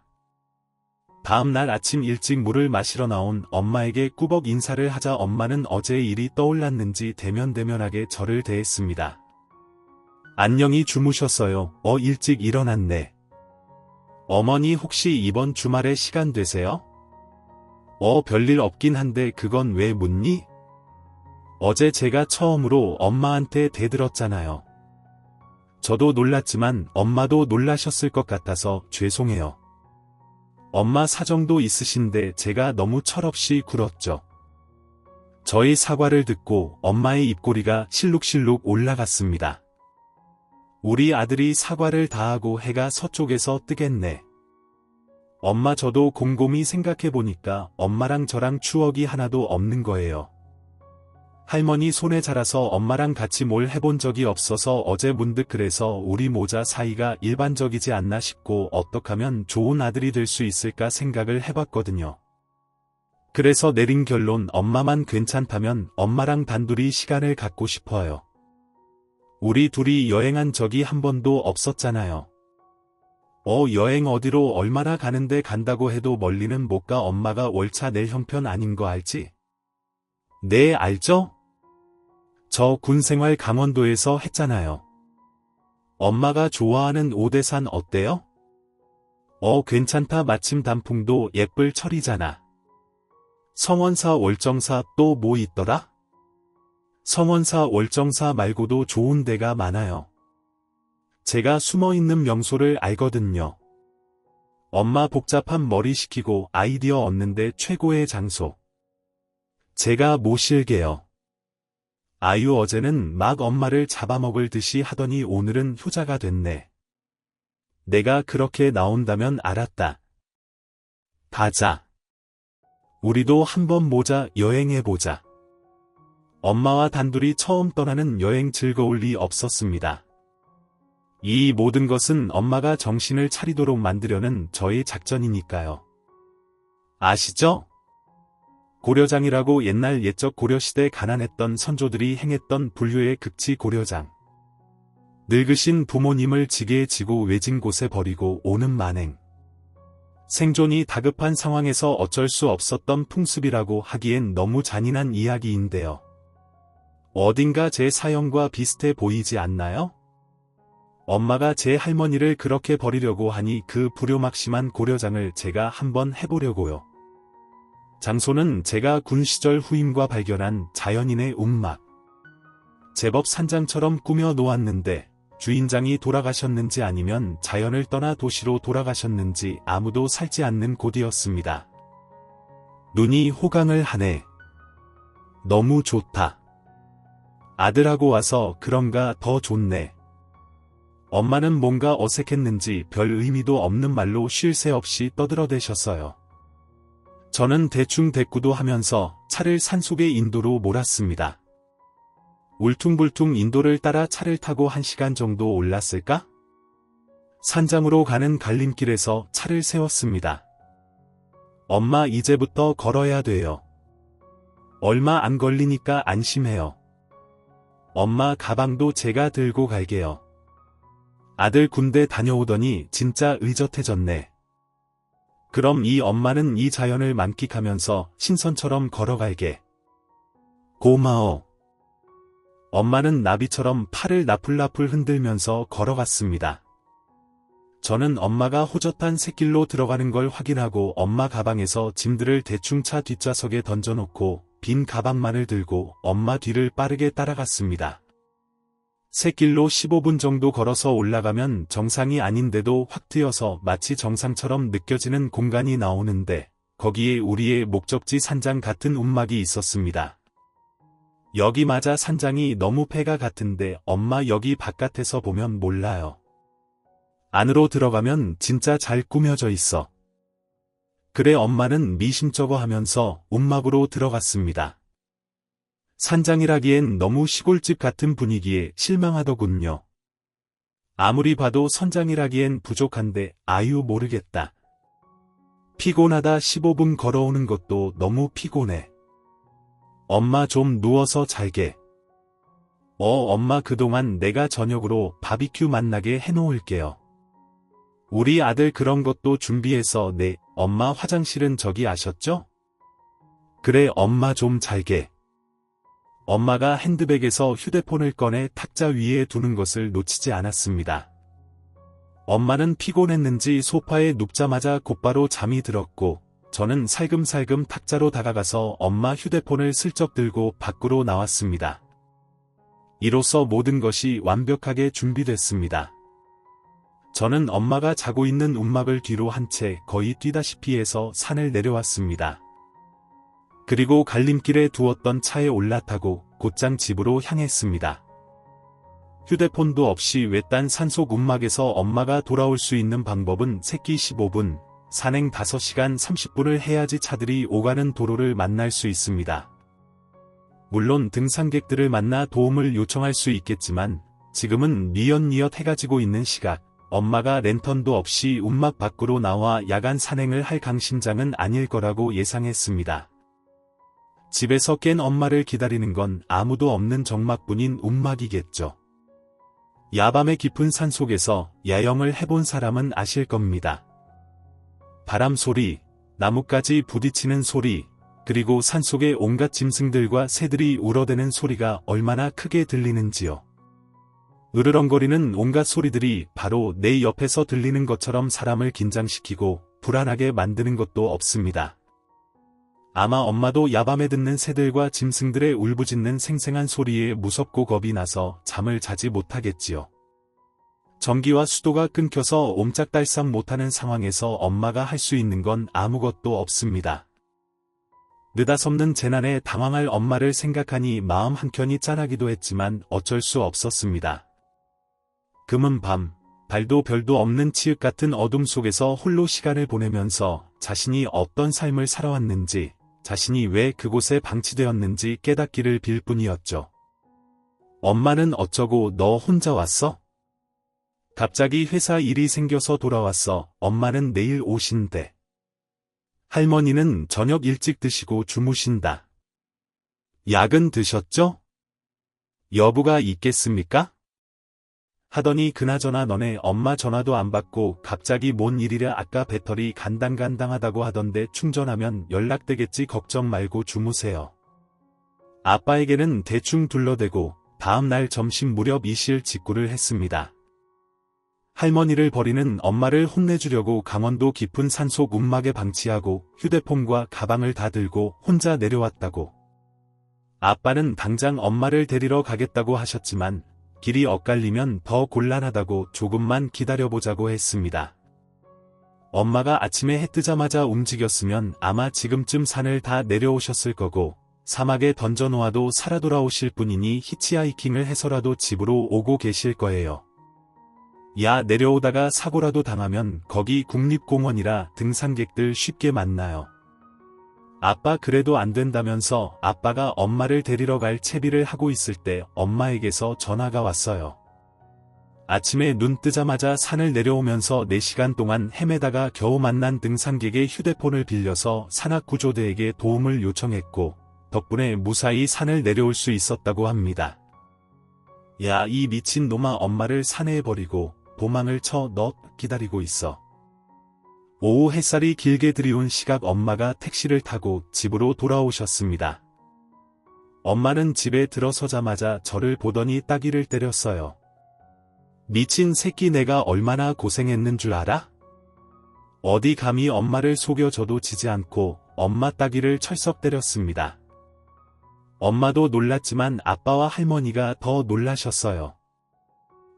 다음 날 아침 일찍 물을 마시러 나온 엄마에게 꾸벅 인사를 하자 엄마는 어제의 일이 떠올랐는지 대면대면하게 저를 대했습니다. 안녕히 주무셨어요. 일찍 일어났네. 어머니 혹시 이번 주말에 시간 되세요? 별일 없긴 한데 그건 왜 묻니? 어제 제가 처음으로 엄마한테 대들었잖아요. 저도 놀랐지만 엄마도 놀라셨을 것 같아서 죄송해요. 엄마 사정도 있으신데 제가 너무 철없이 굴었죠. 저희 사과를 듣고 엄마의 입꼬리가 실룩실룩 올라갔습니다. 우리 아들이 사과를 다 하고 해가 서쪽에서 뜨겠네. 엄마 저도 곰곰이 생각해보니까 엄마랑 저랑 추억이 하나도 없는 거예요. 할머니 손에 자라서 엄마랑 같이 뭘 해본 적이 없어서 어제 문득 그래서 우리 모자 사이가 일반적이지 않나 싶고 어떻게 하면 좋은 아들이 될 수 있을까 생각을 해봤거든요. 그래서 내린 결론 엄마만 괜찮다면 엄마랑 단둘이 시간을 갖고 싶어요. 우리 둘이 여행한 적이 한 번도 없었잖아요. 여행 어디로 얼마나 가는데 간다고 해도 멀리는 못 가. 엄마가 월차 낼 형편 아닌 거 알지? 네 알죠? 저 군생활 강원도에서 했잖아요. 엄마가 좋아하는 오대산 어때요? 괜찮다. 마침 단풍도 예쁠 철이잖아. 성원사 월정사 또 뭐 있더라? 성원사 월정사 말고도 좋은 데가 많아요. 제가 숨어있는 명소를 알거든요. 엄마 복잡한 머리 식히고 아이디어 얻는데 최고의 장소. 제가 모실게요. 아유 어제는 막 엄마를 잡아먹을 듯이 하더니 오늘은 효자가 됐네. 내가 그렇게 나온다면 알았다. 가자. 우리도 한번 모자 여행해보자. 엄마와 단둘이 처음 떠나는 여행 즐거울 리 없었습니다. 이 모든 것은 엄마가 정신을 차리도록 만들려는 저의 작전이니까요. 아시죠? 고려장이라고 옛날 옛적 고려시대 가난했던 선조들이 행했던 불효의 극치 고려장. 늙으신 부모님을 지게에 지고 외진 곳에 버리고 오는 만행. 생존이 다급한 상황에서 어쩔 수 없었던 풍습이라고 하기엔 너무 잔인한 이야기인데요. 어딘가 제 사연과 비슷해 보이지 않나요? 엄마가 제 할머니를 그렇게 버리려고 하니 그 불효막심한 고려장을 제가 한번 해보려고요. 장소는 제가 군 시절 후임과 발견한 자연인의 움막. 제법 산장처럼 꾸며 놓았는데 주인장이 돌아가셨는지 아니면 자연을 떠나 도시로 돌아가셨는지 아무도 살지 않는 곳이었습니다. 눈이 호강을 하네. 너무 좋다. 아들하고 와서 그런가 더 좋네. 엄마는 뭔가 어색했는지 별 의미도 없는 말로 쉴 새 없이 떠들어대셨어요. 저는 대충 대꾸도 하면서 차를 산속의 인도로 몰았습니다. 울퉁불퉁 인도를 따라 차를 타고 1시간 정도 올랐을까? 산장으로 가는 갈림길에서 차를 세웠습니다. 엄마 이제부터 걸어야 돼요. 얼마 안 걸리니까 안심해요. 엄마 가방도 제가 들고 갈게요. 아들 군대 다녀오더니 진짜 의젓해졌네. 그럼 이 엄마는 이 자연을 만끽하면서 신선처럼 걸어갈게. 고마워. 엄마는 나비처럼 팔을 나풀나풀 흔들면서 걸어갔습니다. 저는 엄마가 호젓한 샛길로 들어가는 걸 확인하고 엄마 가방에서 짐들을 대충 차 뒷좌석에 던져놓고 빈 가방만을 들고 엄마 뒤를 빠르게 따라갔습니다. 샛길로 15분 정도 걸어서 올라가면 정상이 아닌데도 확 트여서 마치 정상처럼 느껴지는 공간이 나오는데 거기에 우리의 목적지 산장 같은 움막이 있었습니다. 여기 맞아 산장이 너무 폐가 같은데 엄마 여기 바깥에서 보면 몰라요. 안으로 들어가면 진짜 잘 꾸며져 있어. 그래 엄마는 미심쩍어 하면서 움막으로 들어갔습니다. 산장이라기엔 너무 시골집 같은 분위기에 실망하더군요. 아무리 봐도 선장이라기엔 부족한데 아유 모르겠다. 피곤하다 15분 걸어오는 것도 너무 피곤해. 엄마 좀 누워서 잘게. 엄마 그동안 내가 저녁으로 바비큐 만나게 해놓을게요. 우리 아들 그런 것도 준비해서 네, 엄마 화장실은 저기 아셨죠? 그래 엄마 좀 잘게. 엄마가 핸드백에서 휴대폰을 꺼내 탁자 위에 두는 것을 놓치지 않았습니다. 엄마는 피곤했는지 소파에 눕자마자 곧바로 잠이 들었고 저는 살금살금 탁자로 다가가서 엄마 휴대폰을 슬쩍 들고 밖으로 나왔습니다. 이로써 모든 것이 완벽하게 준비됐습니다. 저는 엄마가 자고 있는 움막을 뒤로 한 채 거의 뛰다시피 해서 산을 내려왔습니다. 그리고 갈림길에 두었던 차에 올라타고 곧장 집으로 향했습니다. 휴대폰도 없이 외딴 산속 움막에서 엄마가 돌아올 수 있는 방법은 새끼 15분, 산행 5시간 30분을 해야지 차들이 오가는 도로를 만날 수 있습니다. 물론 등산객들을 만나 도움을 요청할 수 있겠지만 지금은 뉘엿뉘엿 해가 지고 있는 시각, 엄마가 랜턴도 없이 움막 밖으로 나와 야간 산행을 할 강심장은 아닐 거라고 예상했습니다. 집에서 깬 엄마를 기다리는 건 아무도 없는 적막뿐인 움막이겠죠. 야밤의 깊은 산속에서 야영을 해본 사람은 아실 겁니다. 바람 소리, 나뭇가지 부딪히는 소리, 그리고 산속의 온갖 짐승들과 새들이 울어대는 소리가 얼마나 크게 들리는지요. 으르렁거리는 온갖 소리들이 바로 내 옆에서 들리는 것처럼 사람을 긴장시키고 불안하게 만드는 것도 없습니다. 아마 엄마도 야밤에 듣는 새들과 짐승들의 울부짖는 생생한 소리에 무섭고 겁이 나서 잠을 자지 못하겠지요. 전기와 수도가 끊겨서 옴짝달싹 못하는 상황에서 엄마가 할 수 있는 건 아무것도 없습니다. 느닷없는 재난에 당황할 엄마를 생각하니 마음 한켠이 짠하기도 했지만 어쩔 수 없었습니다. 금은 밤, 달도 별도 없는 치읓 같은 어둠 속에서 홀로 시간을 보내면서 자신이 어떤 삶을 살아왔는지, 자신이 왜 그곳에 방치되었는지 깨닫기를 빌 뿐이었죠. 엄마는 어쩌고 너 혼자 왔어? 갑자기 회사 일이 생겨서 돌아왔어. 엄마는 내일 오신대. 할머니는 저녁 일찍 드시고 주무신다. 약은 드셨죠? 여부가 있겠습니까? 하더니 그나저나 너네 엄마 전화도 안 받고 갑자기 뭔 일이랴. 아까 배터리 간당간당하다고 하던데 충전하면 연락되겠지. 걱정 말고 주무세요. 아빠에게는 대충 둘러대고 다음날 점심 무렵 이실 직구를 했습니다. 할머니를 버리는 엄마를 혼내주려고 강원도 깊은 산속 움막에 방치하고 휴대폰과 가방을 다 들고 혼자 내려왔다고. 아빠는 당장 엄마를 데리러 가겠다고 하셨지만 길이 엇갈리면 더 곤란하다고 조금만 기다려보자고 했습니다. 엄마가 아침에 해 뜨자마자 움직였으면 아마 지금쯤 산을 다 내려오셨을 거고 사막에 던져놓아도 살아 돌아오실 분이니 히치하이킹을 해서라도 집으로 오고 계실 거예요. 야, 내려오다가 사고라도 당하면 거기 국립공원이라 등산객들 쉽게 만나요. 아빠 그래도 안 된다면서 아빠가 엄마를 데리러 갈 채비를 하고 있을 때 엄마에게서 전화가 왔어요. 아침에 눈 뜨자마자 산을 내려오면서 4시간 동안 헤매다가 겨우 만난 등산객의 휴대폰을 빌려서 산악구조대에게 도움을 요청했고 덕분에 무사히 산을 내려올 수 있었다고 합니다. 야, 이 미친 놈아, 엄마를 산에 버리고 도망을 쳐 너 기다리고 있어. 오후 햇살이 길게 들이온 시각 엄마가 택시를 타고 집으로 돌아오셨습니다. 엄마는 집에 들어서자마자 저를 보더니 따귀를 때렸어요. 미친 새끼, 내가 얼마나 고생했는 줄 알아? 어디 감히 엄마를 속여줘도 지지 않고 엄마 따귀를 철썩 때렸습니다. 엄마도 놀랐지만 아빠와 할머니가 더 놀라셨어요.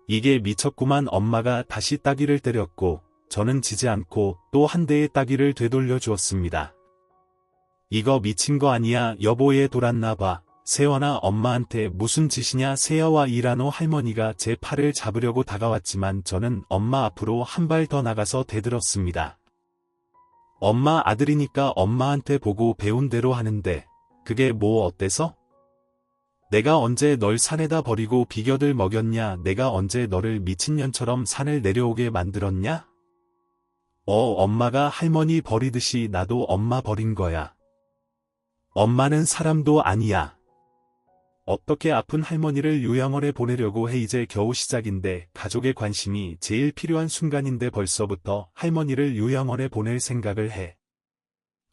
이게 미쳤구만. 엄마가 다시 따귀를 때렸고 저는 지지 않고 또 한 대의 따귀를 되돌려 주었습니다. 이거 미친 거 아니야 여보, 얘 돌았나 봐. 세원아, 엄마한테 무슨 짓이냐. 세아와 이라노 할머니가 제 팔을 잡으려고 다가왔지만 저는 엄마 앞으로 한 발 더 나가서 대들었습니다. 엄마 아들이니까 엄마한테 보고 배운 대로 하는데 그게 뭐 어때서? 내가 언제 널 산에다 버리고 비겨들 먹였냐? 내가 언제 너를 미친년처럼 산을 내려오게 만들었냐? 엄마가 할머니 버리듯이 나도 엄마 버린 거야. 엄마는 사람도 아니야. 어떻게 아픈 할머니를 요양원에 보내려고 해. 이제 겨우 시작인데 가족의 관심이 제일 필요한 순간인데 벌써부터 할머니를 요양원에 보낼 생각을 해.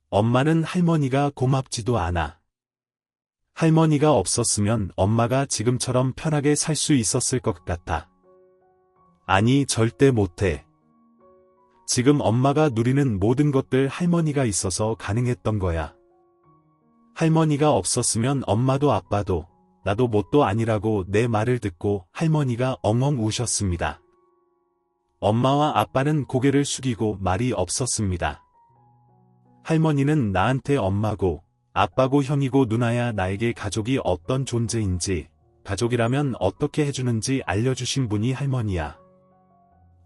엄마는 할머니가 고맙지도 않아. 할머니가 없었으면 엄마가 지금처럼 편하게 살 수 있었을 것 같아. 아니, 절대 못해. 지금 엄마가 누리는 모든 것들 할머니가 있어서 가능했던 거야. 할머니가 없었으면 엄마도 아빠도 나도 뭣도 아니라고 내 말을 듣고 할머니가 엉엉 우셨습니다. 엄마와 아빠는 고개를 숙이고 말이 없었습니다. 할머니는 나한테 엄마고 아빠고 형이고 누나야. 나에게 가족이 어떤 존재인지, 가족이라면 어떻게 해주는지 알려주신 분이 할머니야.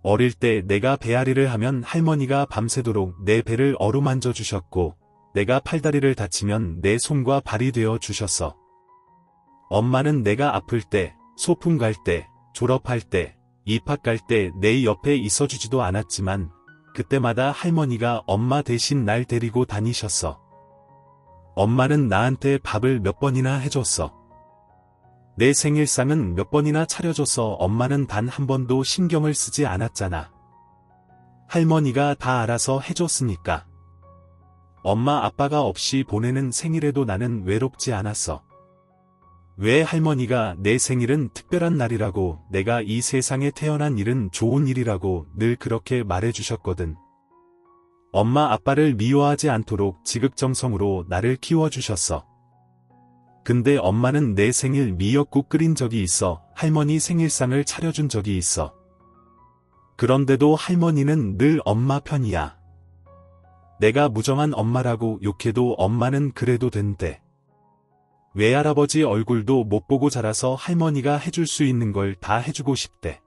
어릴 때 내가 배앓이를 하면 할머니가 밤새도록 내 배를 어루만져 주셨고, 내가 팔다리를 다치면 내 손과 발이 되어 주셨어. 엄마는 내가 아플 때, 소풍 갈 때, 졸업할 때, 입학 갈 때 내 옆에 있어주지도 않았지만 그때마다 할머니가 엄마 대신 날 데리고 다니셨어. 엄마는 나한테 밥을 몇 번이나 해줬어. 내 생일상은 몇 번이나 차려줘서 엄마는 단 한 번도 신경을 쓰지 않았잖아. 할머니가 다 알아서 해줬으니까. 엄마 아빠가 없이 보내는 생일에도 나는 외롭지 않았어. 왜 할머니가 내 생일은 특별한 날이라고, 내가 이 세상에 태어난 일은 좋은 일이라고 늘 그렇게 말해주셨거든. 엄마 아빠를 미워하지 않도록 지극정성으로 나를 키워주셨어. 근데 엄마는 내 생일 미역국 끓인 적이 있어. 할머니 생일상을 차려준 적이 있어. 그런데도 할머니는 늘 엄마 편이야. 내가 무정한 엄마라고 욕해도 엄마는 그래도 된대. 외할아버지 얼굴도 못 보고 자라서 할머니가 해줄 수 있는 걸 다 해주고 싶대.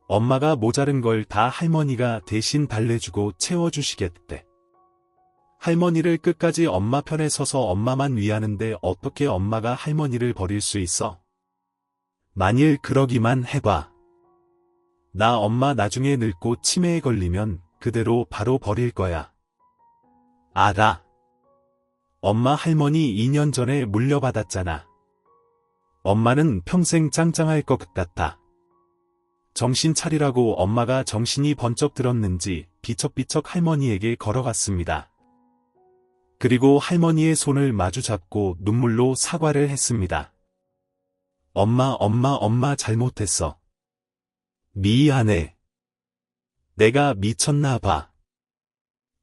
엄마가 모자른 걸 다 할머니가 대신 달래주고 채워주시겠대. 할머니를 끝까지 엄마 편에 서서 엄마만 위하는데 어떻게 엄마가 할머니를 버릴 수 있어? 만일 그러기만 해봐. 나 엄마 나중에 늙고 치매에 걸리면 그대로 바로 버릴 거야. 알아. 엄마 할머니 2년 전에 물려받았잖아. 엄마는 평생 짱짱할 것 같아. 정신 차리라고 엄마가 정신이 번쩍 들었는지 비척비척 할머니에게 걸어갔습니다. 그리고 할머니의 손을 마주 잡고 눈물로 사과를 했습니다. 엄마 잘못했어. 미안해. 내가 미쳤나 봐.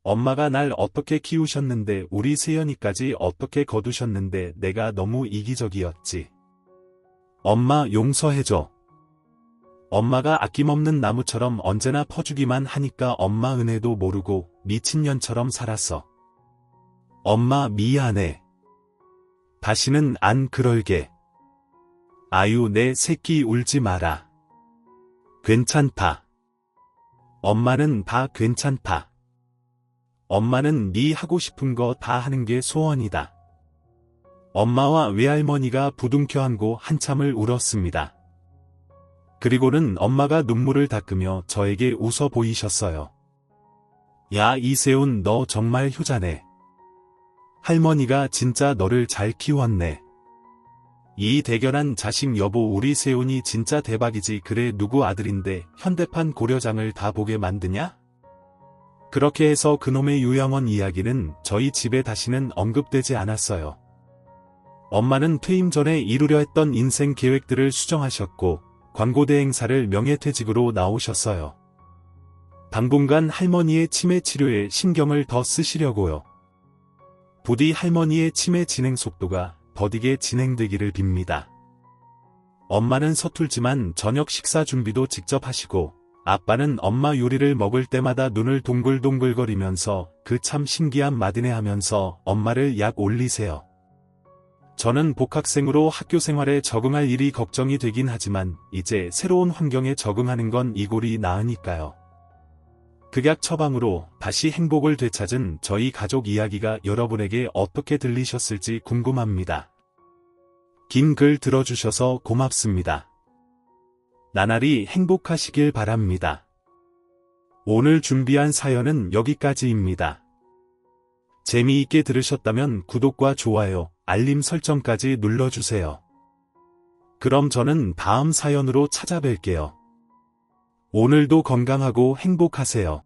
엄마가 날 어떻게 키우셨는데 우리 세연이까지 어떻게 거두셨는데 내가 너무 이기적이었지. 엄마 용서해줘. 엄마가 아낌없는 나무처럼 언제나 퍼주기만 하니까 엄마 은혜도 모르고 미친년처럼 살았어. 엄마 미안해. 다시는 안 그럴게. 아유 내 새끼 울지 마라. 괜찮다. 엄마는 다 괜찮다. 엄마는 네 하고 싶은 거 다 하는 게 소원이다. 엄마와 외할머니가 부둥켜 안고 한참을 울었습니다. 그리고는 엄마가 눈물을 닦으며 저에게 웃어 보이셨어요. 야 이세훈 너 정말 효자네. 할머니가 진짜 너를 잘 키웠네. 이 대견한 자식 여보 우리 세훈이 진짜 대박이지. 그래 누구 아들인데 현대판 고려장을 다 보게 만드냐? 그렇게 해서 그놈의 요양원 이야기는 저희 집에 다시는 언급되지 않았어요. 엄마는 퇴임 전에 이루려 했던 인생 계획들을 수정하셨고 광고대 행사를 명예퇴직으로 나오셨어요. 당분간 할머니의 치매 치료에 신경을 더 쓰시려고요. 부디 할머니의 치매 진행 속도가 더디게 진행되기를 빕니다. 엄마는 서툴지만 저녁 식사 준비도 직접 하시고 아빠는 엄마 요리를 먹을 때마다 눈을 동글동글거리면서 그 참 신기한 맛이네 하면서 엄마를 약 올리세요. 저는 복학생으로 학교 생활에 적응할 일이 걱정이 되긴 하지만 이제 새로운 환경에 적응하는 건 이골이 나으니까요. 극약 처방으로 다시 행복을 되찾은 저희 가족 이야기가 여러분에게 어떻게 들리셨을지 궁금합니다. 긴 글 들어주셔서 고맙습니다. 나날이 행복하시길 바랍니다. 오늘 준비한 사연은 여기까지입니다. 재미있게 들으셨다면 구독과 좋아요, 알림 설정까지 눌러주세요. 그럼 저는 다음 사연으로 찾아뵐게요. 오늘도 건강하고 행복하세요.